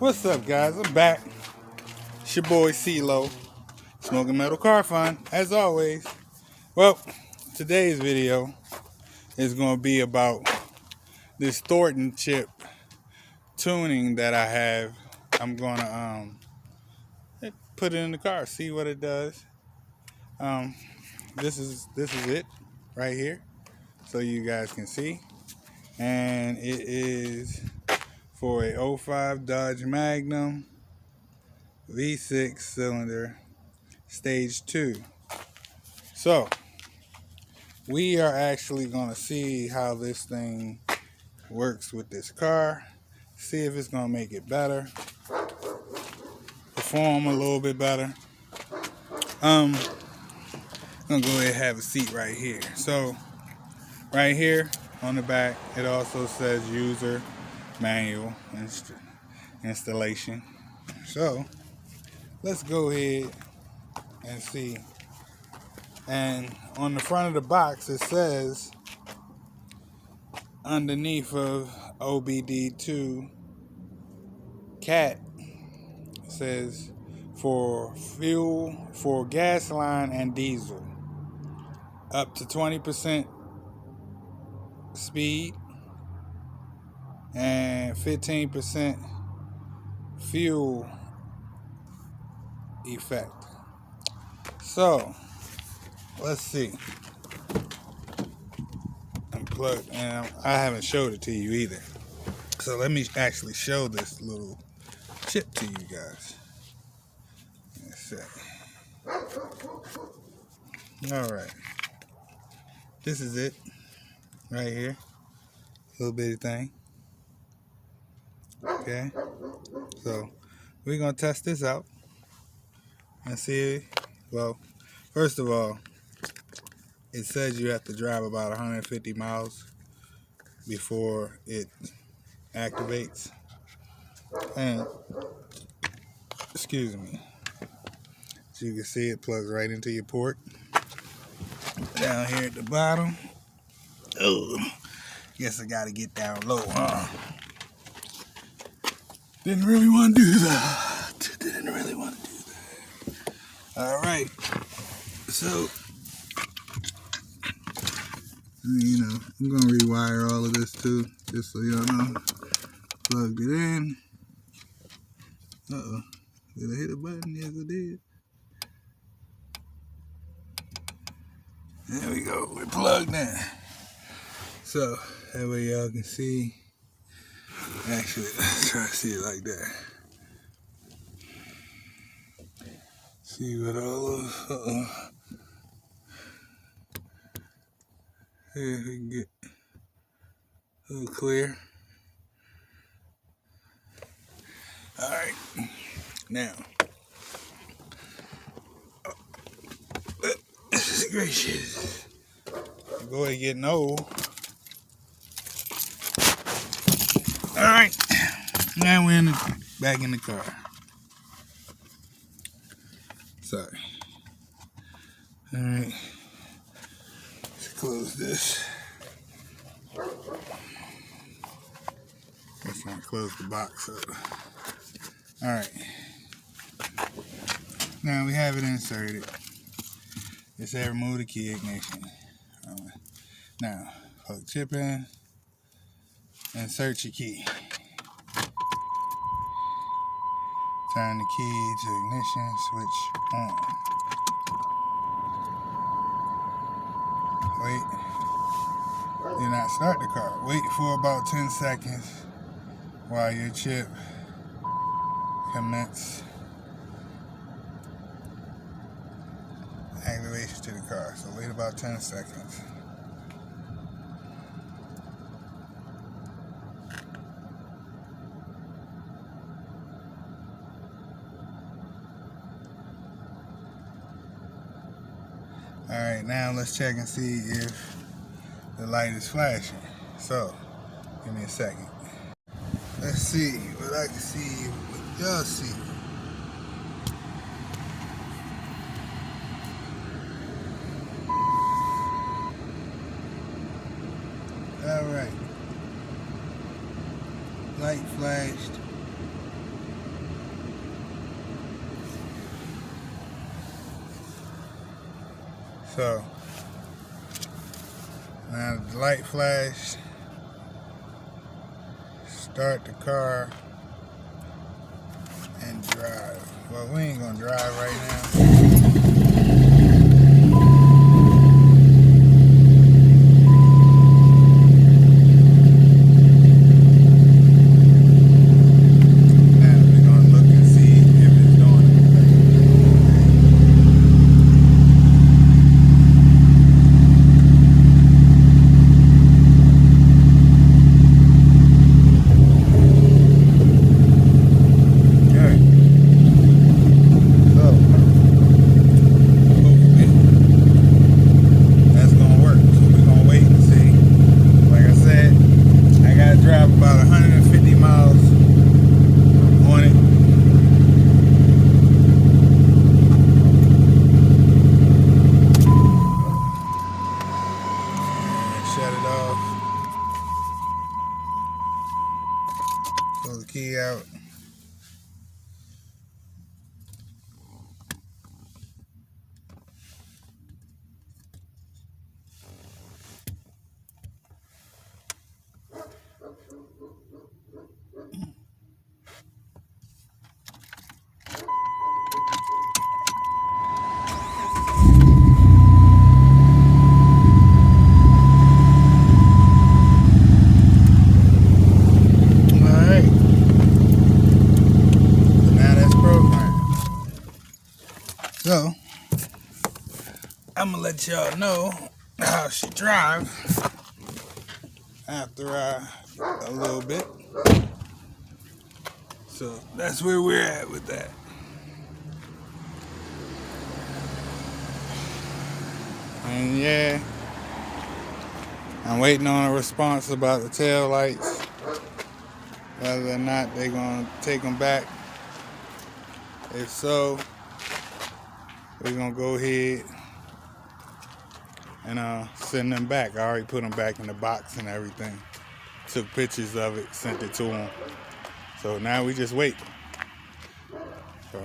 What's up, guys? I'm back. It's your boy CeeLo, Smoking Metal Car Fun, as always. Well, today's video is going to be about this Thorton Chip tuning that I have. I'm going to put it in the car, see what it does. This is it right here, so you guys can see. And it is for a 05 Dodge Magnum V6 cylinder stage 2. So we are actually going to see how this thing works with this car, see if it's going to make it better, perform a little bit better. I'm going to go ahead and have a seat right here. So right here on the back, it also says user manual installation. So let's go ahead and see. And on the front of the box, it says underneath of OBD2 CAT, it says for fuel, for gasoline and diesel, up to 20% speed and 15% fuel effect. So let's see. Unplug, and I haven't showed it to you either. So let me actually show this little chip to you guys. Alright. This is it. Right here. Little bitty thing. Okay. So we're gonna test this out and see. Well, first of all, it says you have to drive about 150 miles before it activates. And excuse me, as you can see, it plugs right into your port down here at the bottom. Oh, guess I gotta get down low, huh? Didn't really want to do that. All right, so I'm gonna rewire all of this too, just so y'all know. Plugged it in. Uh-oh. Did I hit a button? Yes, I did. There we go. We're plugged in. So, that way y'all can see. Actually, let's try to see it like that. See what all of... Here we can get a little clear. Alright. Now. This is gracious. Go ahead and get old. Alright. Now we're back in the car. Sorry. Alright. Let's close this. Let's not close the box up. Alright. Now we have it inserted. It said remove the key ignition. Now, plug chip in. Insert your key. Turn the key to ignition, switch on. Wait. Do not start the car. Wait for about 10 seconds while your chip commence activation to the car. So wait about 10 seconds. Alright, now let's check and see if the light is flashing. So, give me a second. Let's see what I can see, what y'all see. Alright. Light flashed. So now the light flash, start the car and drive. Well, we ain't gonna drive right now. About 150 miles on it. And shut it off. Pull the key out. So, I'm gonna let y'all know how she drive after a little bit. So that's where we're at with that. And yeah, I'm waiting on a response about the tail lights, whether or not they're gonna take them back. If so, we're gonna go ahead and send them back. I already put them back in the box and everything. Took pictures of it, sent it to them. So now we just wait. So